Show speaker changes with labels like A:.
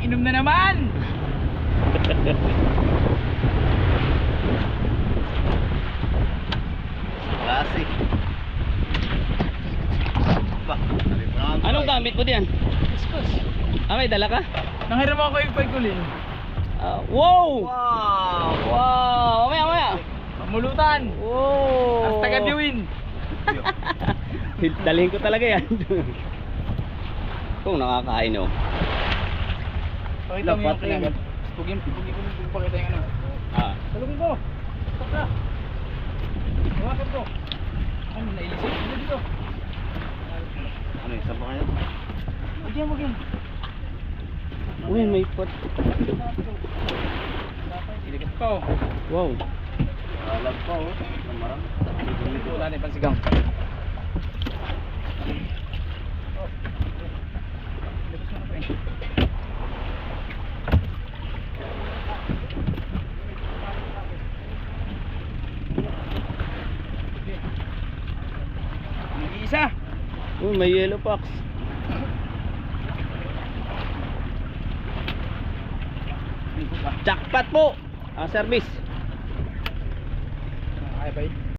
A: Inom na naman.
B: Klase.
C: Anong gamit mo diyan?
A: Discuss.
C: May dala ka?
A: Nanghiram ako yung pagkulin.
C: Wow!
B: Wow!
C: Wow! Mamaya!
A: Mamulutan.
C: Wow!
A: As taga-diwin.
C: Dalhin ko talaga yan. Kung nakakain oh.
A: Pakita mo yung
C: Dapat
A: kinagat. Pugin ko pakita yung ano. Salungin ko. Stop na. Hawakan ko. Ano, nailisip? Ano dito?
B: Ano yung saan pa kayo?
A: Huwag yan.
C: Uy, may pot.
A: Silikit pa oh.
C: Wow.
B: Alag pa oh. Namarang.
A: Wala na yung pansigang. Isa.
C: Uy, may yellow fox. Jackpot po. Service.
A: Kaya ba yun?